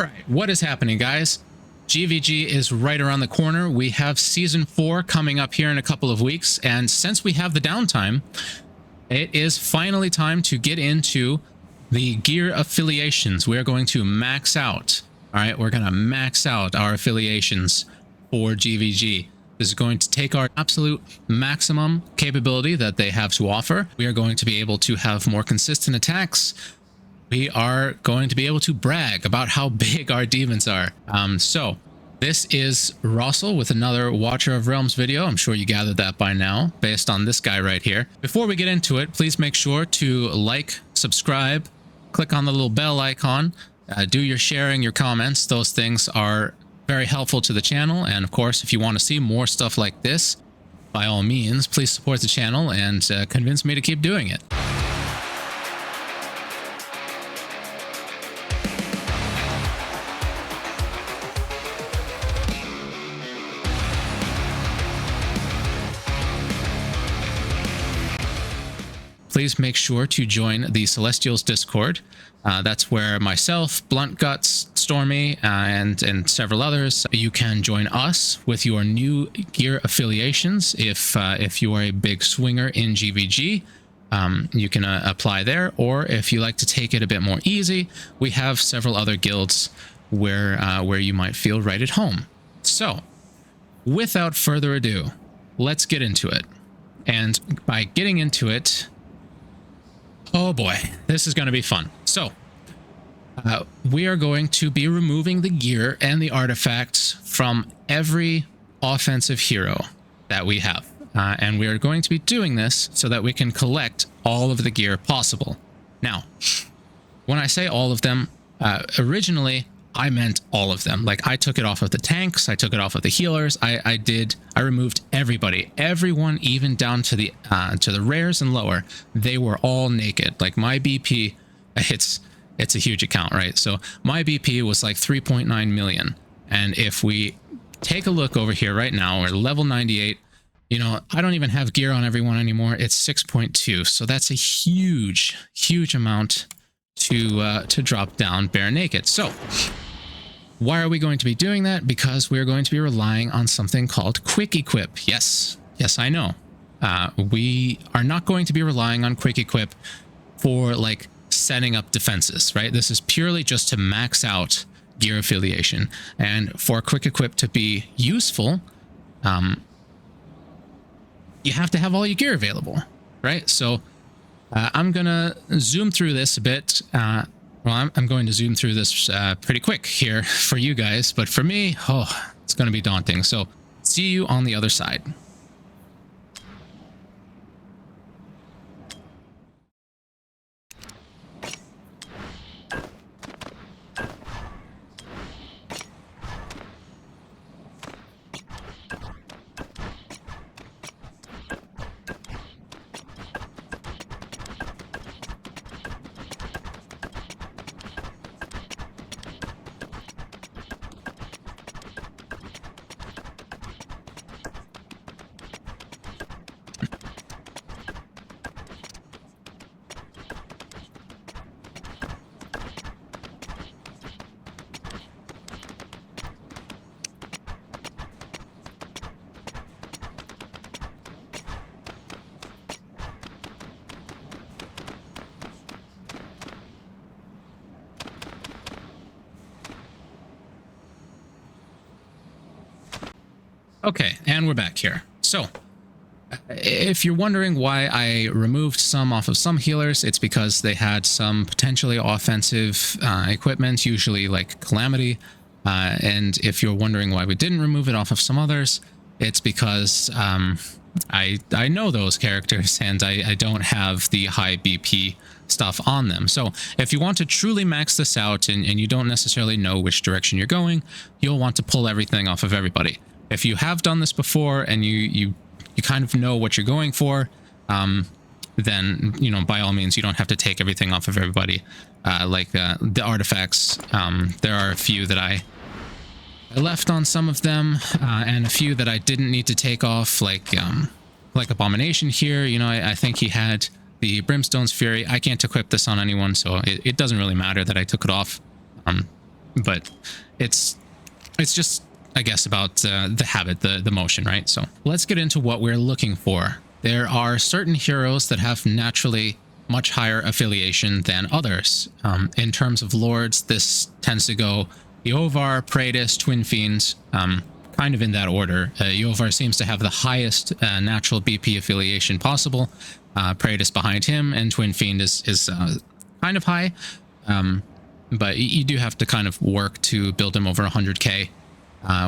right, what is happening, guys? GVG is right around the corner. We have Season 4 coming up here in a couple of weeks, and since we have the downtime, it is finally time to get into the gear affiliations. We're going to max out. All right, we're going to max out our affiliations for GVG. This is going to take our absolute maximum capability that they have to offer. We are going to be able to have more consistent attacks. We are going to be able to brag about how big our demons are. So this is Russell with another Watcher of Realms video. I'm sure you gathered that by now based on this guy right here. Before we get into it, please make sure to like, subscribe, click on the little bell icon, do your sharing, your comments. Those things are very helpful to the channel. And of course, if you want to see more stuff like this, by all means, please support the channel and convince me to keep doing it. Please make sure to join the Celestials Discord. That's where myself, Blunt Guts, Stormy, and several others. You can join us with your new gear affiliations. If you are a big swinger in GVG, you can apply there. Or if you like to take it a bit more easy, we have several other guilds where you might feel right at home. So, without further ado, let's get into it. And by getting into it, oh boy, this is going to be fun. So, we are going to be removing the gear and the artifacts from every offensive hero that we have. And we are going to be doing this so that we can collect all of the gear possible. Now, when I say all of them, originally I meant all of them. Like, I took it off of the tanks, I took it off of the healers, I removed everybody, everyone, even down to the rares and lower. They were all naked. Like, my BP, it's a huge account, right? So my BP was like 3.9 million. And if we take a look over here right now, we're level 98. You know, I don't even have gear on everyone anymore. It's 6.2. So that's a huge, huge amount to drop down bare naked. So why are we going to be doing that? Because we're going to be relying on something called quick equip. Yes, I know. We are not going to be relying on quick equip for like setting up defenses, right? This is purely just to max out gear affiliation. And for quick equip to be useful, you have to have all your gear available, right? So I'm gonna zoom through this a bit. Well, I'm going to zoom through this pretty quick here for you guys, but for me, it's going to be daunting. So see you on the other side. Okay, and we're back here. So, if you're wondering why I removed some off of some healers, it's because they had some potentially offensive equipment, usually like Calamity. And if you're wondering why we didn't remove it off of some others, it's because I know those characters and I don't have the high BP stuff on them. So if you want to truly max this out and you don't necessarily know which direction you're going, you'll want to pull everything off of everybody. If you have done this before and you kind of know what you're going for, then, you know, by all means, you don't have to take everything off of everybody. Like the artifacts, there are a few that I left on some of them, and a few that I didn't need to take off, like Abomination here. You know, I think he had the Brimstone's Fury. I can't equip this on anyone, so it doesn't really matter that I took it off. but it's just, I guess, about the habit, the motion, right? So let's get into what we're looking for. There are certain heroes that have naturally much higher affiliation than others. In terms of lords, this tends to go Yovar, Praetus, Twin Fiends, kind of in that order. Yovar seems to have the highest natural BP affiliation possible. Praetus behind him, and Twin Fiend is kind of high. But you do have to kind of work to build him over 100k.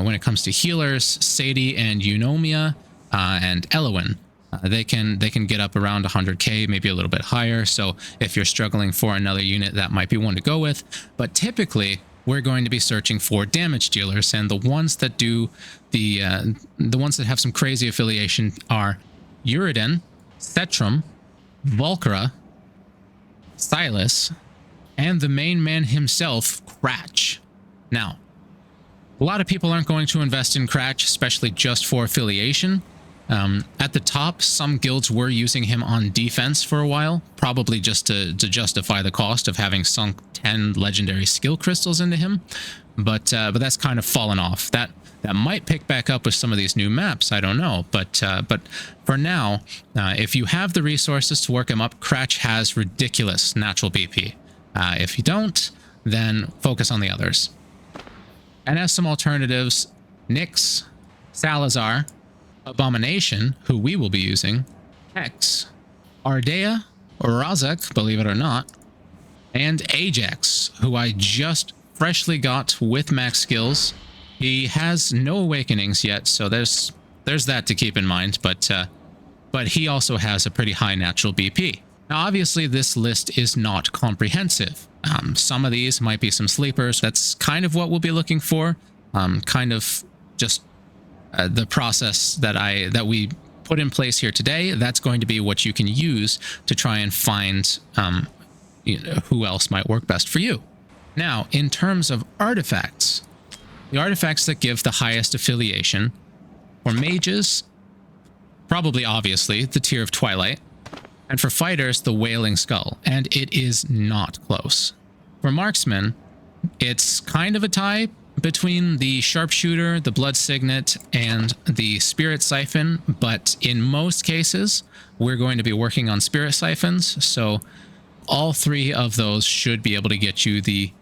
When it comes to healers, Sadie and Eunomia and Elowin, they can get up around 100k, maybe a little bit higher. So if you're struggling for another unit, that might be one to go with. But typically, we're going to be searching for damage dealers, and the ones that do the ones that have some crazy affiliation are Uridan, Cetrum, Volcra, Silas, and the main man himself, Cratch. Now, a lot of people aren't going to invest in Cratch, especially just for affiliation. At the top, some guilds were using him on defense for a while, probably just to justify the cost of having sunk 10 legendary skill crystals into him. But that's kind of fallen off. That might pick back up with some of these new maps. I don't know. But for now, if you have the resources to work him up, Cratch has ridiculous natural BP. If you don't, then focus on the others. And as some alternatives, Nyx, Salazar, Abomination, who we will be using, Hex, Ardea, Razak, believe it or not, and Ajax, who I just freshly got with max skills. He has no awakenings yet, so there's that to keep in mind, but he also has a pretty high natural BP. Now, obviously, this list is not comprehensive. Some of these might be some sleepers. That's kind of what we'll be looking for. Kind of just the process that we put in place here today. That's going to be what you can use to try and find who else might work best for you. Now, in terms of artifacts, the artifacts that give the highest affiliation for mages, probably obviously the Tear of Twilight. And for fighters, the Wailing Skull, and it is not close. For marksmen, it's kind of a tie between the Sharpshooter, the Blood Signet, and the Spirit Siphon, but in most cases, we're going to be working on Spirit Siphons, so all three of those should be able to get you the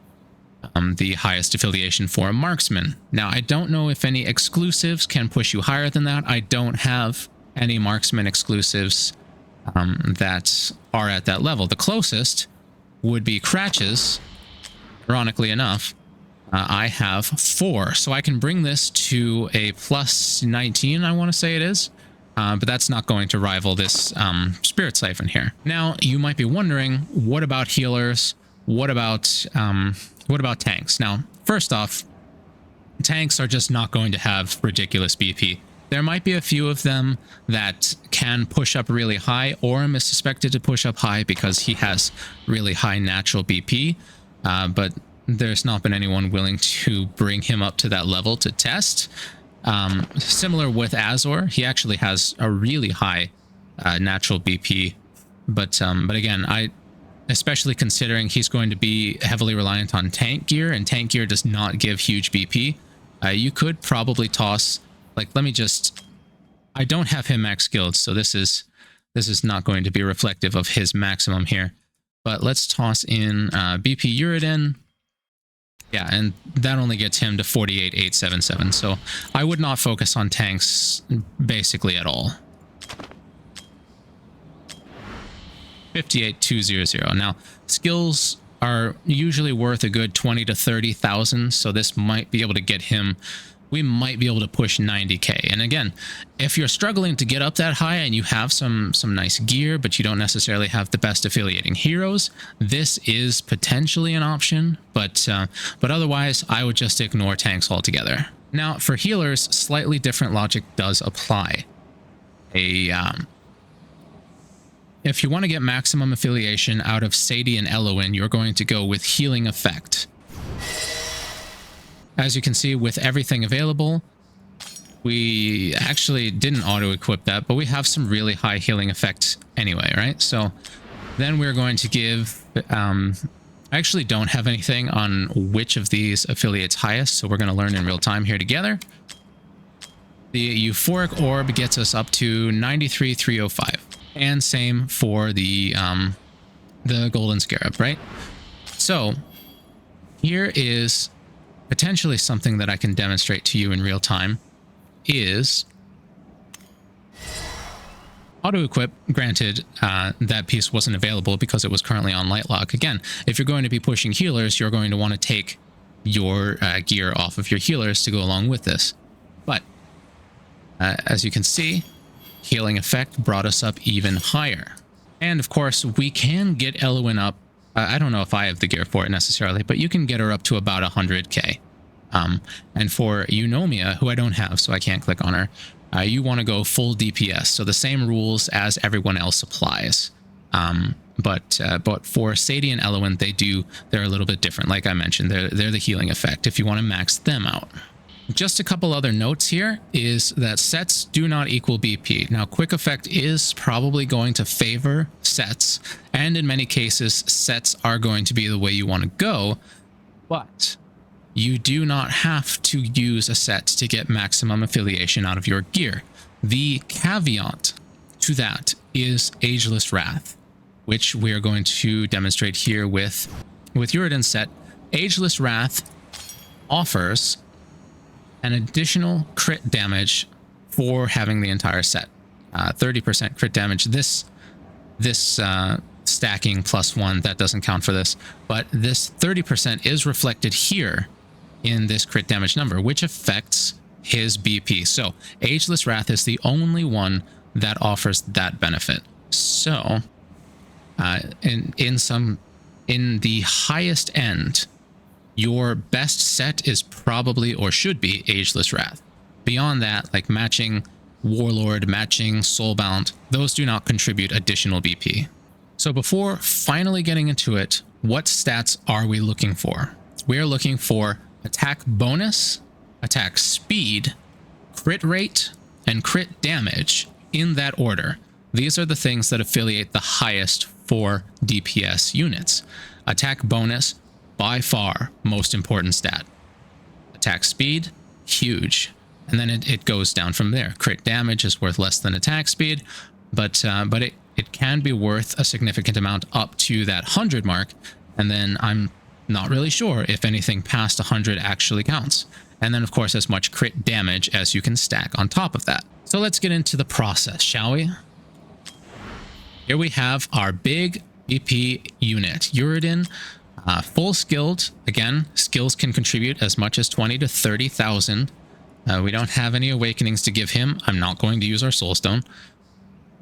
highest affiliation for a marksman. Now, I don't know if any exclusives can push you higher than that. I don't have any marksman exclusives that are at that level. The closest would be Cratch's. Ironically enough, I have 4, so I can bring this to a plus 19, I want to say it is, but that's not going to rival this Spirit Siphon here. Now, you might be wondering, what about healers? What about tanks? Now, first off, tanks are just not going to have ridiculous BP. There might be a few of them that can push up really high. Orym is suspected to push up high because he has really high natural BP, but there's not been anyone willing to bring him up to that level to test. Similar with Azor, he actually has a really high natural BP, but again, especially considering he's going to be heavily reliant on tank gear, and tank gear does not give huge BP, you could probably toss... I don't have him max skilled, so this is not going to be reflective of his maximum here. But let's toss in BP Uridan. Yeah, and that only gets him to 48,877. So I would not focus on tanks basically at all. 58,200. Now, skills are usually worth a good 20 to 30,000, so this might be able to get him... We might be able to push 90k. And again, if you're struggling to get up that high and you have some nice gear, but you don't necessarily have the best affiliating heroes, this is potentially an option. But otherwise, I would just ignore tanks altogether. Now, for healers, slightly different logic does apply. If you want to get maximum affiliation out of Sadie and Elowin, you're going to go with Healing Effect. As you can see, with everything available, we actually didn't auto-equip that, but we have some really high healing effect anyway, right? So then we're going to give I actually don't have anything on which of these affiliates highest, so we're going to learn in real time here together. The euphoric orb gets us up to 93,305, and same for the golden scarab, right? So here is potentially something that I can demonstrate to you in real time is auto equip. Granted, that piece wasn't available because it was currently on light lock. Again, if you're going to be pushing healers, you're going to want to take your gear off of your healers to go along with this. But as you can see, healing effect brought us up even higher. And of course, we can get Elowen up. I don't know if I have the gear for it necessarily, but you can get her up to about 100k. And for Eunomia, who I don't have, so I can't click on her, you want to go full DPS. So the same rules as everyone else applies. But for Sadie and Elowen, they're a little bit different. Like I mentioned, they're the healing effect if you want to max them out. Just a couple other notes here is that sets do not equal BP. Now, quick effect is probably going to favor sets, and in many cases, sets are going to be the way you want to go, but you do not have to use a set to get maximum affiliation out of your gear. The caveat to that is Ageless Wrath, which we are going to demonstrate here with Uriden's set. Ageless Wrath offers an additional crit damage for having the entire set. 30% crit damage. This stacking +1, that doesn't count for this, but this 30% is reflected here in this crit damage number, which affects his BP. So Ageless Wrath is the only one that offers that benefit. So in the highest end, your best set is probably or should be Ageless Wrath. Beyond that, like matching Warlord, matching Soulbound, those do not contribute additional BP. So before finally getting into it, what stats are we looking for? We're looking for attack bonus, attack speed, crit rate, and crit damage in that order. These are the things that affiliate the highest for DPS units. Attack bonus, by far most important stat. Attack speed, huge. And then it goes down from there. Crit damage is worth less than attack speed, but it can be worth a significant amount up to that 100 mark. And then I'm not really sure if anything past 100 actually counts. And then, of course, as much crit damage as you can stack on top of that. So let's get into the process, shall we? Here we have our big BP unit, Uriden. Full skilled. Again, skills can contribute as much as 20 to 30,000. We don't have any awakenings to give him. I'm not going to use our soulstone.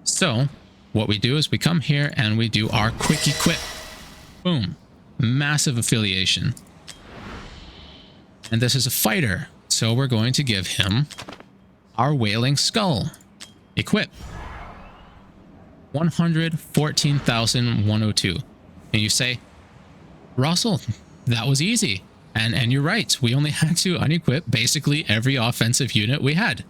So what we do is we come here and we do our quick equip. Boom. Massive affiliation. And this is a fighter, so we're going to give him our Wailing Skull. Equip. 114,102. And you say, Russell, that was easy. And you're right. We only had to unequip basically every offensive unit we had.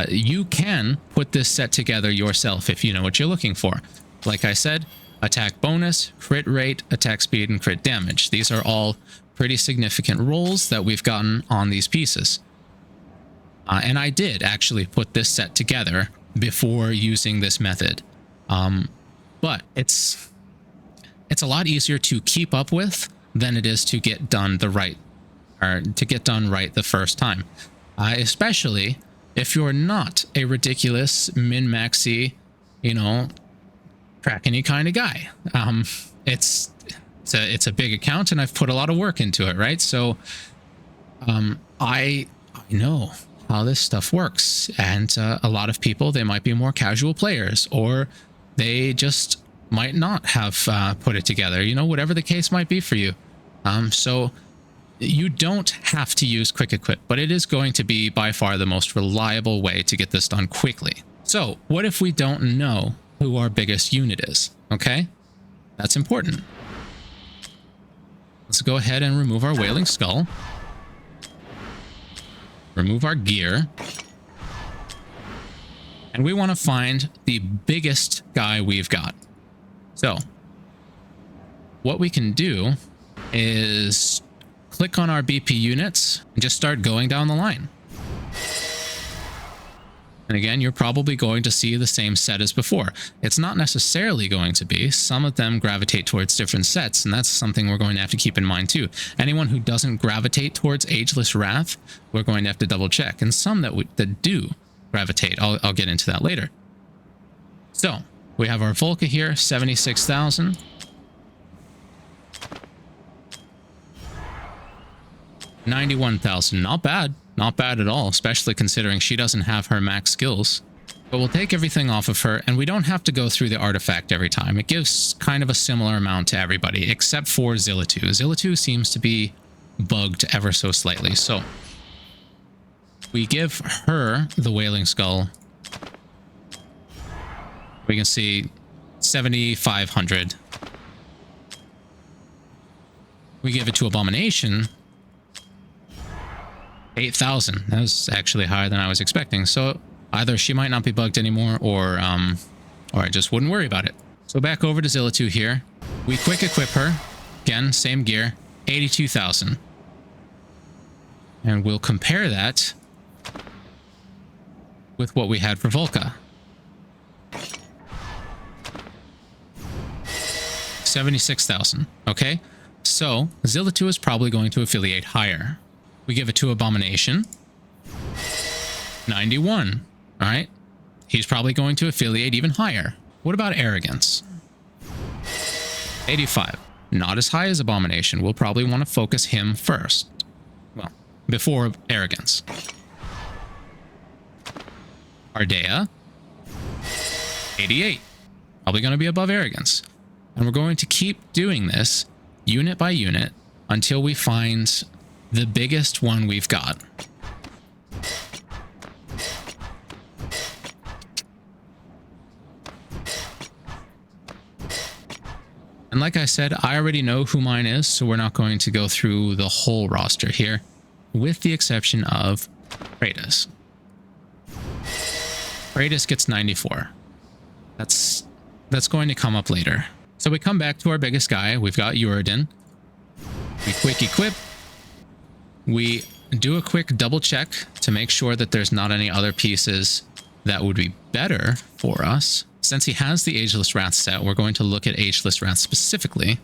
You can put this set together yourself if you know what you're looking for. Like I said, attack bonus, crit rate, attack speed, and crit damage. These are all pretty significant rolls that we've gotten on these pieces. And I did actually put this set together before using this method. But it's a lot easier to keep up with than it is to get done right the first time. Especially if you're not a ridiculous min-maxy, Krakeny kind of guy. It's a big account and I've put a lot of work into it, right? So I know how this stuff works, and a lot of people, they might be more casual players, or they just might not have put it together, whatever the case might be for you. So you don't have to use quick equip, but it is going to be by far the most reliable way to get this done quickly. So what if we don't know who our biggest unit is? Okay, that's important. Let's go ahead and remove our Wailing Skull. Remove our gear. And we want to find the biggest guy we've got. So what we can do is click on our BP units and just start going down the line. And again, you're probably going to see the same set as before. It's not necessarily going to be. Some of them gravitate towards different sets, and that's something we're going to have to keep in mind too. Anyone who doesn't gravitate towards Ageless Wrath, we're going to have to double check. And some that do gravitate, I'll get into that later. So we have our Volca here, 76,000. $91,000, not bad. Not bad at all, especially considering she doesn't have her max skills. But we'll take everything off of her, and we don't have to go through the artifact every time. It gives kind of a similar amount to everybody, except for Zilla2. Zilla2 seems to be bugged ever so slightly. So we give her the Wailing Skull. We can see 7,500. We give it to Abomination. 8,000. That was actually higher than I was expecting. So either she might not be bugged anymore, or I just wouldn't worry about it. So back over to Zilla2 here. We quick equip her. Again, same gear. 82,000. And we'll compare that with what we had for Volca. 76,000. Okay. So Zilla2 is probably going to affiliate higher. We give it to Abomination. 91. All right. He's probably going to affiliate even higher. What about Arrogance? 85. Not as high as Abomination. We'll probably want to focus him first. Well, before Arrogance. Ardea. 88. Probably going to be above Arrogance. And we're going to keep doing this unit by unit until we find the biggest one we've got. And like I said, I already know who mine is, so we're not going to go through the whole roster here, with the exception of Kratos. Kratos gets 94. That's going to come up later. So we come back to our biggest guy. We've got Uridin. We quick equip. We do a quick double check to make sure that there's not any other pieces that would be better for us. Since he has the Ageless Wrath set, we're going to look at Ageless Wrath specifically.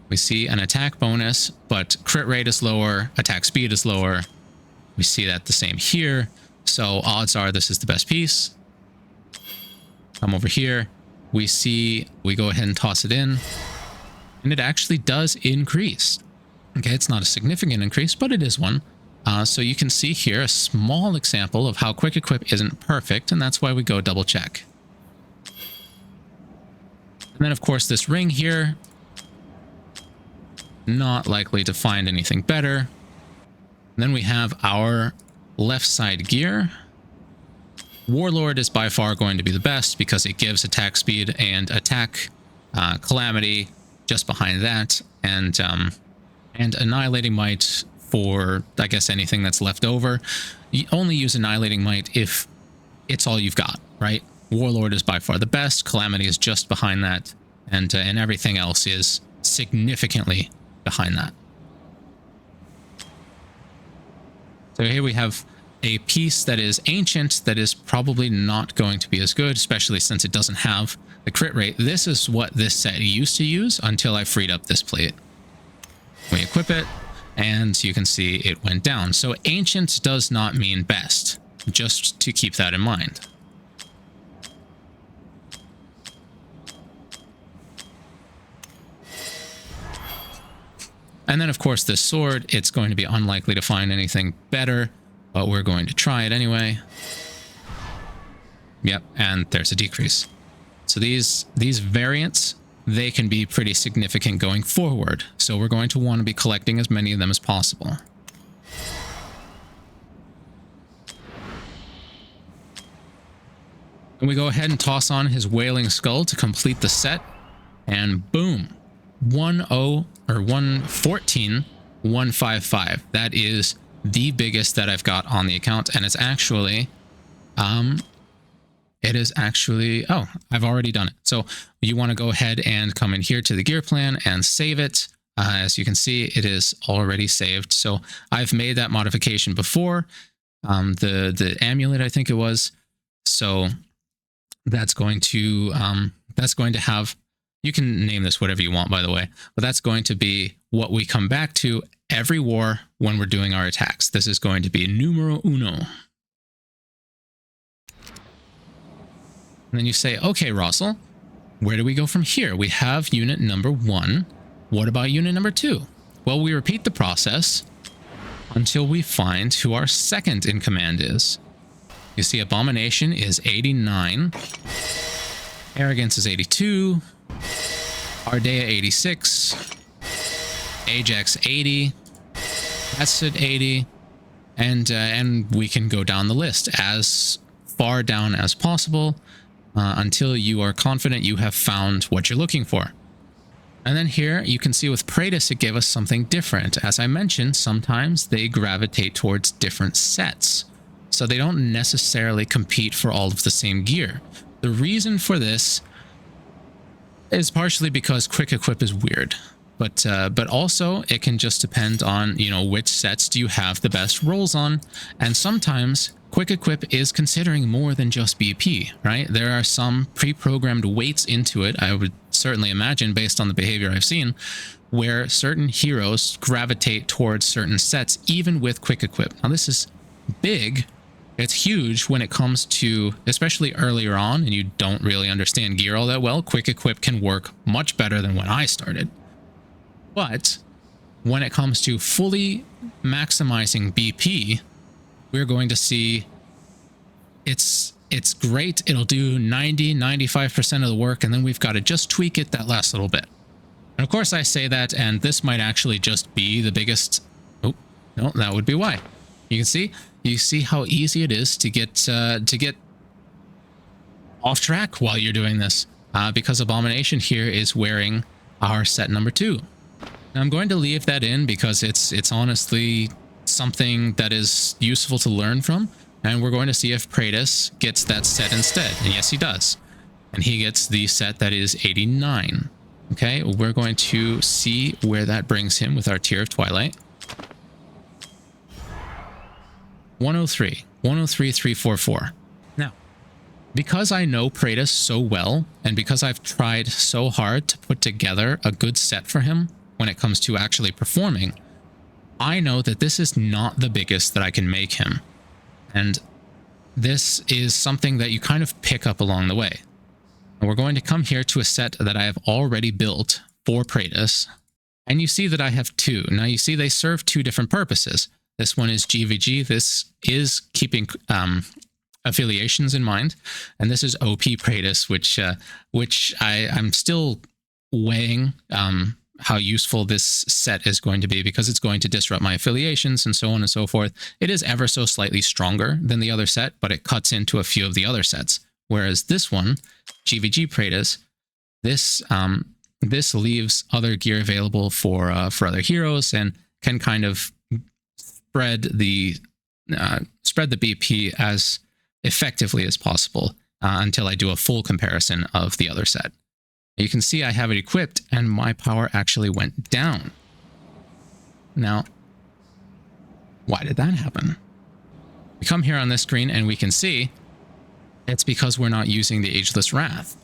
We see an attack bonus, but crit rate is lower, attack speed is lower. We see that the same here. So odds are this is the best piece. Come over here. We go ahead and toss it in. And it actually does increase. Okay, it's not a significant increase, but it is one. So you can see here a small example of how quick equip isn't perfect, and that's why we go double check. And then, of course, this ring here, not likely to find anything better. And then we have our left side gear. Warlord is by far going to be the best because it gives attack speed and attack calamity just behind that, and Annihilating Might for, I guess, anything that's left over. You only use Annihilating Might if it's all you've got, right? Warlord is by far the best. Calamity is just behind that, and everything else is significantly behind that. So here we have a piece that is ancient that is probably not going to be as good, especially since it doesn't have the crit rate. This is what this set used to use until I freed up this plate. We equip it, and you can see it went down. So ancient does not mean best, just to keep that in mind. And then, of course, this sword, it's going to be unlikely to find anything better, but we're going to try it anyway. Yep, and there's a decrease. So these variants, they can be pretty significant going forward. So we're going to want to be collecting as many of them as possible. And we go ahead and toss on his Wailing Skull to complete the set. And boom, 114,155. That is the biggest that I've got on the account. And it's actually, oh, I've already done it. So you want to go ahead and come in here to the gear plan and save it. As you can see, it is already saved. So I've made that modification before. The amulet, I think it was. So that's going to have, you can name this whatever you want, by the way, but that's going to be what we come back to every war when we're doing our attacks. This is going to be numero uno. And then you say, okay, Russell, where do we go from here? We have unit number 1. What about unit number 2? Well, we repeat the process until we find who our second in command is. You see, Abomination is 89. Arrogance is 82. Ardea 86. Ajax 80. Acid 80. And we can go down the list as far down as possible until you are confident you have found what you're looking for. And then here you can see with Praetus, it gave us something different. As I mentioned, sometimes they gravitate towards different sets. So they don't necessarily compete for all of the same gear. The reason for this is partially because quick equip is weird, but also it can just depend on, you know, which sets do you have the best rolls on. And sometimes quick equip is considering more than just BP, right? There are some pre-programmed weights into it, I would certainly imagine, based on the behavior I've seen, where certain heroes gravitate towards certain sets, even with quick equip. Now this is big. It's huge when it comes to, especially earlier on, and you don't really understand gear all that well. Quick equip can work much better than when I started. But when it comes to fully maximizing BP, we're going to see it's great. It'll do 95% of the work, and then we've got to just tweak it that last little bit. And of course I say that, and this might actually just be the biggest... Oh, no, that would be why. You see how easy it is to get off track while you're doing this, because Abomination here is wearing our set number 2. Now, I'm going to leave that in because it's honestly something that is useful to learn from, and we're going to see if Praetus gets that set instead. And yes, he does, and he gets the set that is 89. Okay, we're going to see where that brings him with our Tear of Twilight. 103, 344. Now, because I know Praetus so well, and because I've tried so hard to put together a good set for him when it comes to actually performing, I know that this is not the biggest that I can make him. And this is something that you kind of pick up along the way. And we're going to come here to a set that I have already built for Praetus. And you see that I have 2. Now you see they serve 2 different purposes. This one is GVG. This is keeping affiliations in mind, and this is OP Praetus, which I'm still weighing how useful this set is going to be, because it's going to disrupt my affiliations and so on and so forth. It is ever so slightly stronger than the other set, but it cuts into a few of the other sets. Whereas this one, GVG Praetus, this leaves other gear available for other heroes and can kind of spread the BP as effectively as possible until I do a full comparison of the other set. You can see I have it equipped, and my power actually went down. Now, why did that happen? We come here on this screen and we can see it's because we're not using the Ageless Wrath.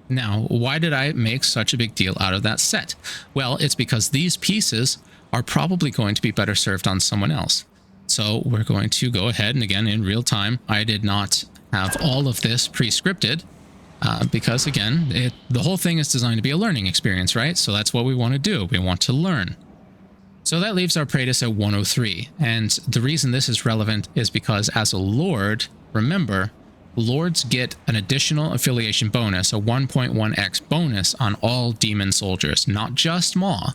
Now, why did I make such a big deal out of that set? Well, it's because these pieces are probably going to be better served on someone else. So we're going to go ahead, and again, in real time, I did not have all of this pre-scripted because, again, the whole thing is designed to be a learning experience, right? So that's what we want to do. We want to learn. So that leaves our Praetus at 103. And the reason this is relevant is because as a Lord, remember, Lords get an additional affiliation bonus, a 1.1x bonus on all demon soldiers, not just Maw.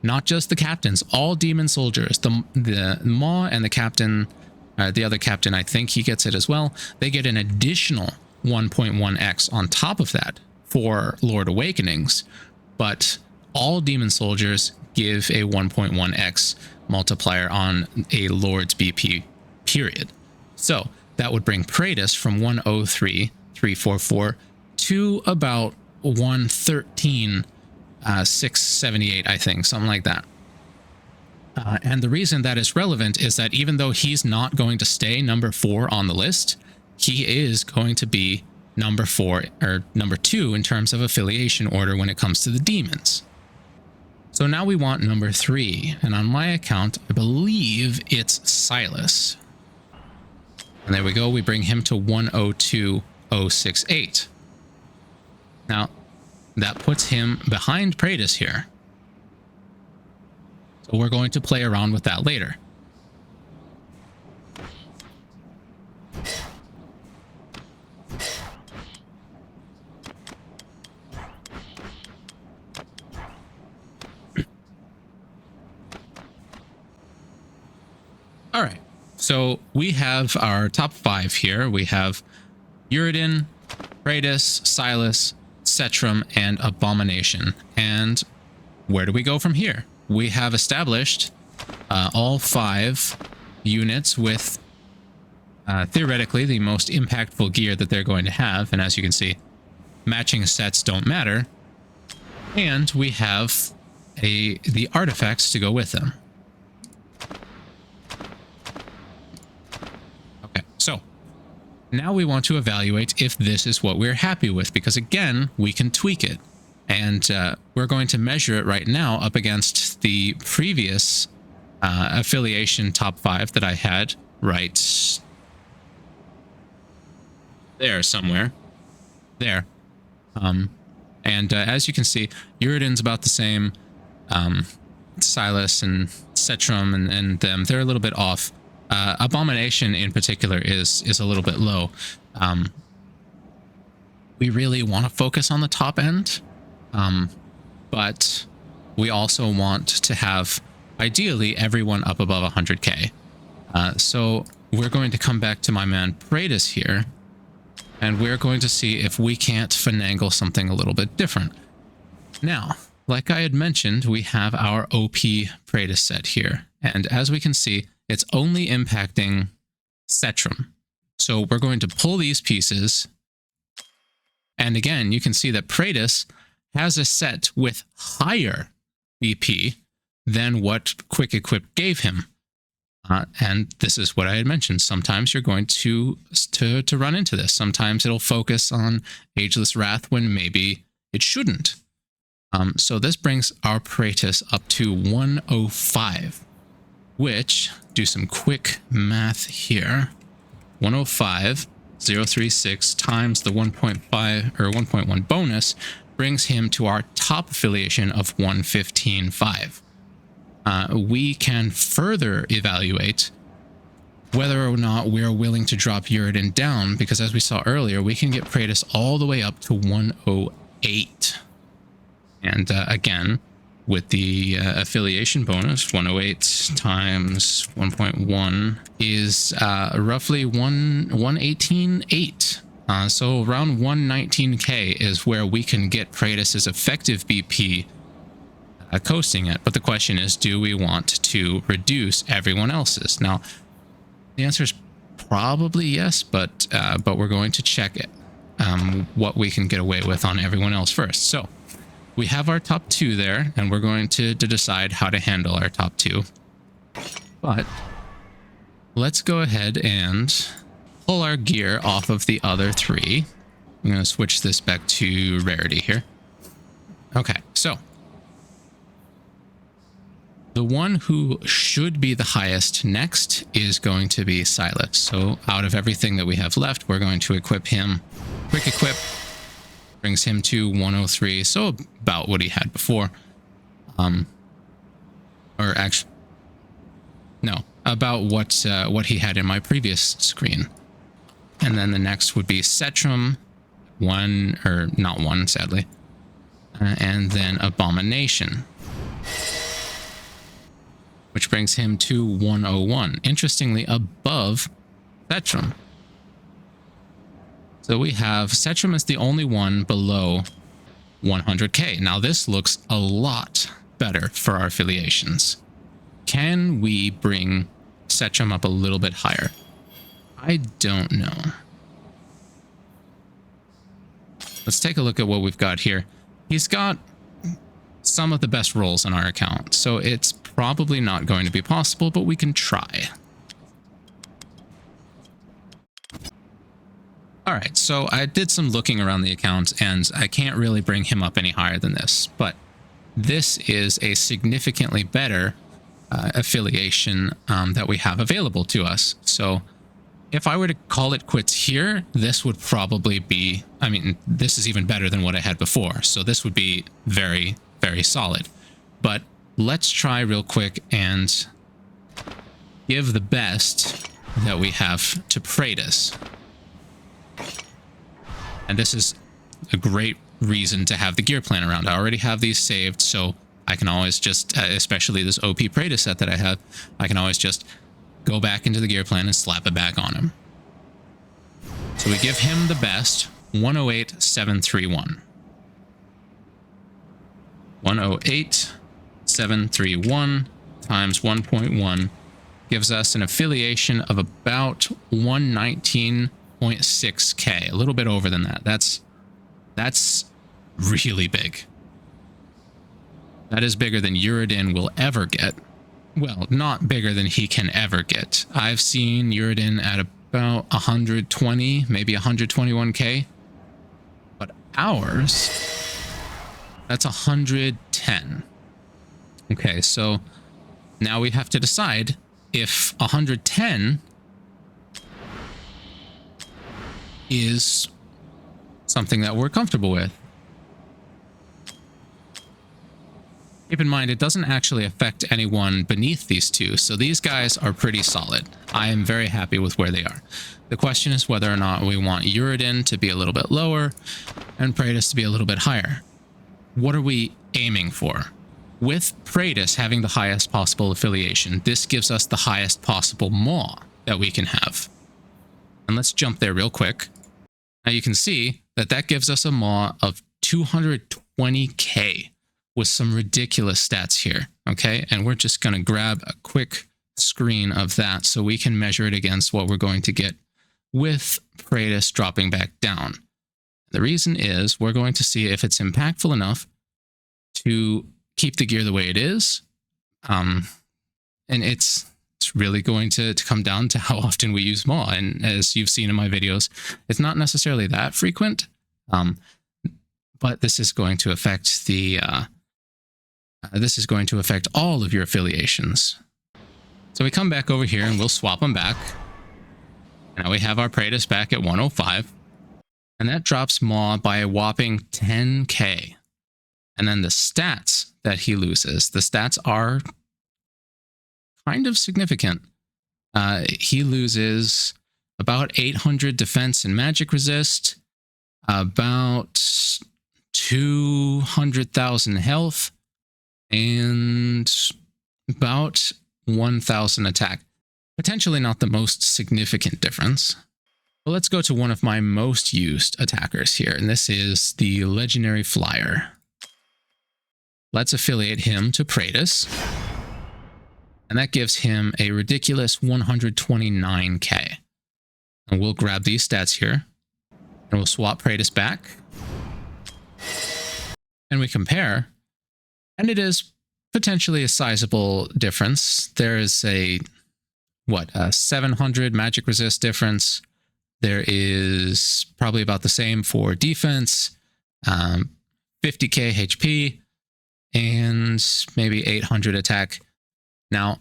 Not just the captains, all demon soldiers. The Maw and the captain, the other captain, I think he gets it as well. They get an additional 1.1x on top of that for Lord Awakenings. But all demon soldiers give a 1.1x multiplier on a Lord's BP, period. So that would bring Praetus from 103,344 to about 113 678, I think, something like that. And the reason that is relevant is that even though he's not going to stay number 4 on the list, he is going to be number 4 or number 2 in terms of affiliation order when it comes to the demons. So now we want number 3, and on my account, I believe it's Silas. And there we go. We bring him to 102068. Now, that puts him behind Praetus here. So we're going to play around with that later. All right. So we have our top 5 here. We have Uridin, Praetus, Silas, Cetrum, and Abomination. And where do we go from here? We have established all 5 units with theoretically the most impactful gear that they're going to have. And as you can see, matching sets don't matter. And we have the artifacts to go with them. Okay, so now we want to evaluate if this is what we're happy with, because again, we can tweak it. And we're going to measure it right now up against the previous affiliation top 5 that I had right there somewhere. There. And as you can see, Uridin's about the same. Silas and Cetrum and them, they're a little bit off. Abomination in particular is a little bit low. We really want to focus on the top end. But we also want to have ideally everyone up above 100k. So we're going to come back to my man Praetus here, and we're going to see if we can't finagle something a little bit different. Now, like I had mentioned, we have our OP Praetus set here, and as we can see, it's only impacting Cetrum. So we're going to pull these pieces, and again, you can see that Praetus has a set with higher BP than what Quick Equip gave him. And this is what I had mentioned. Sometimes you're going to run into this. Sometimes it'll focus on Ageless Wrath when maybe it shouldn't. So this brings our Praetus up to 105, which, do some quick math here, 105,036 times the 1.5 or 1.1 bonus brings him to our top affiliation of 115.5. We can further evaluate whether or not we're willing to drop Uridin down, because as we saw earlier, we can get Praetus all the way up to 108. And again, with the affiliation bonus, 108 times 1.1 is roughly 118.8. So around 119k is where we can get Praetus's effective BP coasting it. But the question is, do we want to reduce everyone else's? Now, the answer is probably yes, but we're going to check it, what we can get away with on everyone else first. So we have our top 2 there, and we're going to decide how to handle our top 2. But let's go ahead and pull our gear off of the other 3. I'm going to switch this back to rarity here. Okay, so the one who should be the highest next is going to be Silas. So out of everything that we have left, we're going to equip him. Quick Equip brings him to 103, so about what he had before. Or actually, no, about what he had in my previous screen. And then the next would be Cetrum, 1, or not 1, sadly. And then Abomination, which brings him to 101. Interestingly, above Cetrum. So we have Cetrum is the only one below 100k. Now this looks a lot better for our affiliations. Can we bring Cetrum up a little bit higher? I don't know. Let's take a look at what we've got here. He's got some of the best rolls on our account. So it's probably not going to be possible, but we can try. All right, so I did some looking around the account, and I can't really bring him up any higher than this, but this is a significantly better affiliation that we have available to us. So if I were to call it quits here, this would probably be, I mean, this is even better than what I had before. So this would be very, very solid. But let's try real quick and give the best that we have to Praetus. And this is a great reason to have the gear plan around. I already have these saved, so I can always just, especially this OP Praetus set that I have, I can always just go back into the gear plan and slap it back on him. So we give him the best, 108,731. 108,731 times 1.1 gives us an affiliation of about 119.6k, a little bit over than that. That's really big. That is bigger than Uridin will ever get. Well, not bigger than he can ever get. I've seen Uridin at about 120, maybe 121k. But ours, that's 110. Okay, so now we have to decide if 110 is something that we're comfortable with. Keep in mind, it doesn't actually affect anyone beneath these two, so these guys are pretty solid. I am very happy with where they are. The question is whether or not we want Uridin to be a little bit lower and Praetus to be a little bit higher. What are we aiming for? With Praetus having the highest possible affiliation, this gives us the highest possible maw that we can have. And let's jump there real quick. Now you can see that that gives us a maw of 220k with some ridiculous stats here, okay? And we're just going to grab a quick screen of that so we can measure it against what we're going to get with Praetus dropping back down. The reason is we're going to see if it's impactful enough to keep the gear the way it is. And it's really going to come down to how often we use maw. And as you've seen in my videos, it's not necessarily that frequent, but this is going to affect the this is going to affect all of your affiliations. So we come back over here and we'll swap them back. Now we have our Praetus back at 105, and that drops maw by a whopping 10k. And then the stats that he loses, the stats are kind of significant. He loses about 800 defense and magic resist, about 200,000 health, and about 1,000 attack. Potentially not the most significant difference. But let's go to one of my most used attackers here, and this is the Legendary Flyer. Let's affiliate him to Praetus, and that gives him a ridiculous 129k. And we'll grab these stats here, and we'll swap Praetus back, and we compare, and it is potentially a sizable difference. There is a 700 magic resist difference. There is probably about the same for defense, 50k HP, and maybe 800 attack. Now,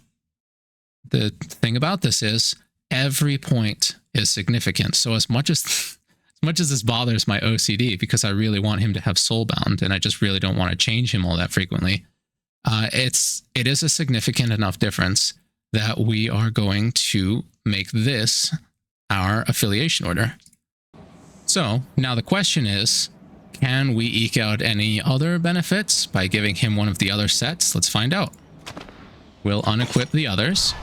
the thing about this is every point is significant. So as much as this bothers my OCD, because I really want him to have soulbound and I just really don't want to change him all that frequently, it is a significant enough difference that we are going to make this our affiliation order. So now the question is, can we eke out any other benefits by giving him one of the other sets? Let's find out. We'll unequip the others,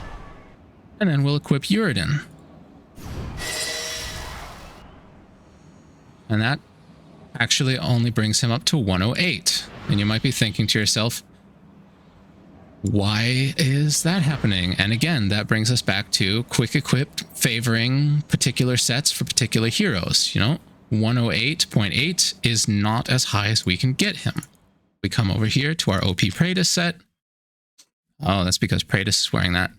and then we'll equip Uridin. And that actually only brings him up to 108. And you might be thinking to yourself, why is that happening? And again, that brings us back to quick equipped favoring particular sets for particular heroes. 108.8 is not as high as we can get him. We come over here to our OP Praetus set. Oh, that's because Praetus is wearing that.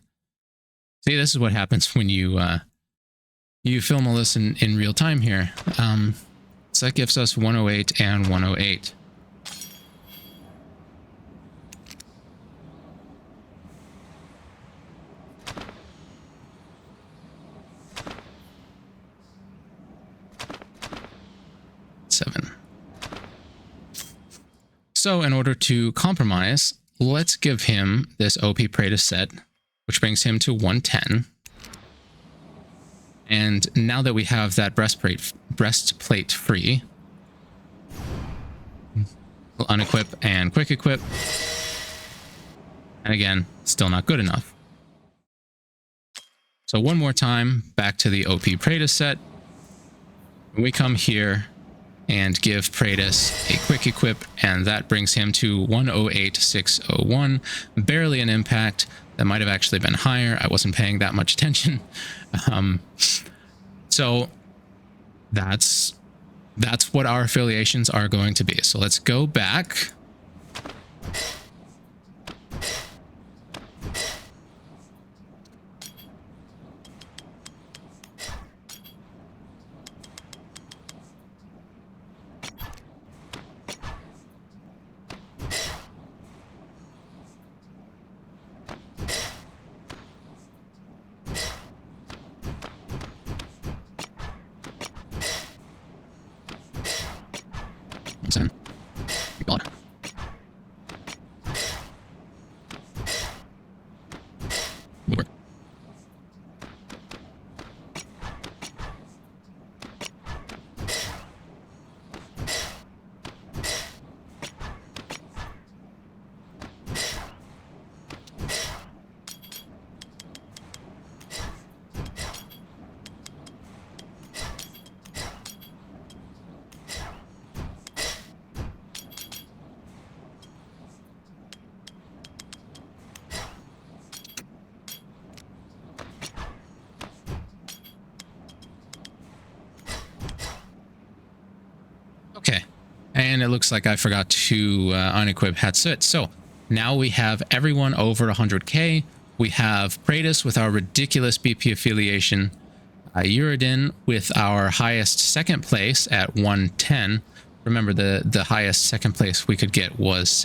See, this is what happens when you film all this in real time here. So that gives us 108 and 108. So in order to compromise, let's give him this OP Praetus set, which brings him to 110. And now that we have that breastplate free, we'll unequip and quick equip. And again, still not good enough. So one more time, back to the OP Praetus set. We come here and give Praetus a quick equip, and that brings him to 108,601. Barely an impact. That might have actually been higher. I wasn't paying that much attention. So that's what our affiliations are going to be. So let's go back. Okay, and it looks like I forgot to unequip Hatsuit. So now we have everyone over 100k. We have Praetus with our ridiculous BP affiliation, Uridin with our highest second place at 110. Remember, the highest second place we could get was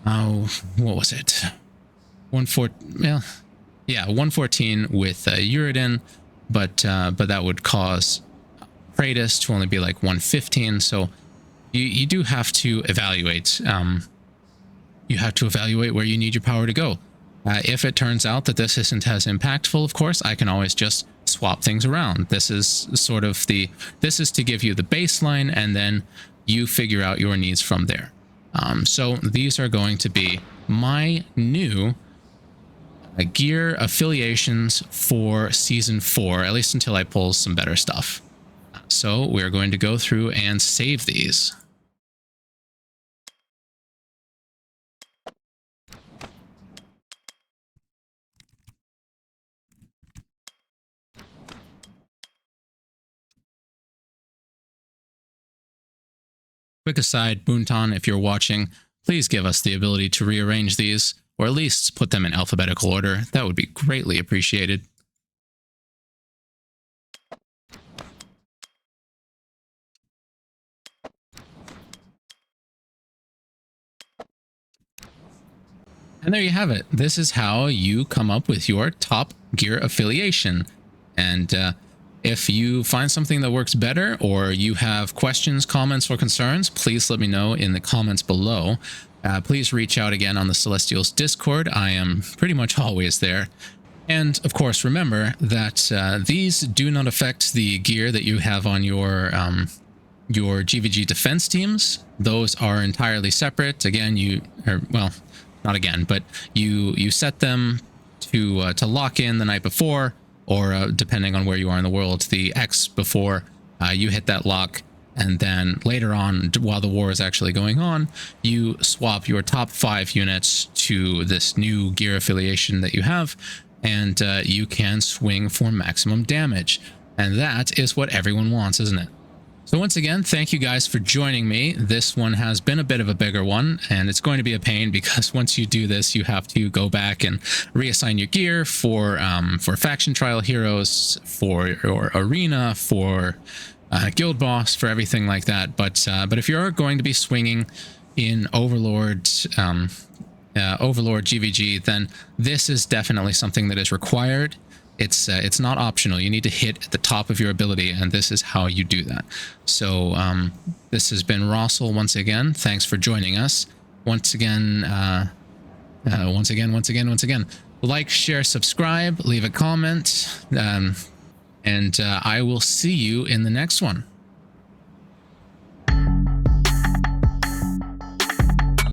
what was it? 114 with Uridin, but that would cause Praetus to only be like 115. So you do have to evaluate. You have to evaluate where you need your power to go. If it turns out that this isn't as impactful, of course, I can always just swap things around. This is sort of this is to give you the baseline, and then you figure out your needs from there. So these are going to be my new gear affiliations for season 4, at least until I pull some better stuff. So we're going to go through and save these. Quick aside, Boonton, if you're watching, please give us the ability to rearrange these, or at least put them in alphabetical order. That would be greatly appreciated. And there you have it. This is how you come up with your top gear affiliation. And if you find something that works better, or you have questions, comments, or concerns, please let me know in the comments below. Please reach out again on the Celestials Discord. I am pretty much always there. And of course, remember that these do not affect the gear that you have on your GVG defense teams. Those are entirely separate. Again, not again, but you set them to lock in the night before, or depending on where you are in the world, the X before you hit that lock, and then later on, while the war is actually going on, you swap your top 5 units to this new gear affiliation that you have, and you can swing for maximum damage. And that is what everyone wants, isn't it? So once again, thank you guys for joining me. This one has been a bit of a bigger one, and it's going to be a pain because once you do this, you have to go back and reassign your gear for faction trial heroes, for your arena, for guild boss, for everything like that. But if you're going to be swinging in Overlord GVG, then this is definitely something that is required. It's not optional. You need to hit at the top of your ability, and this is how you do that. So this has been Rossel once again. Thanks for joining us. Once again, like, share, subscribe, leave a comment, and I will see you in the next one.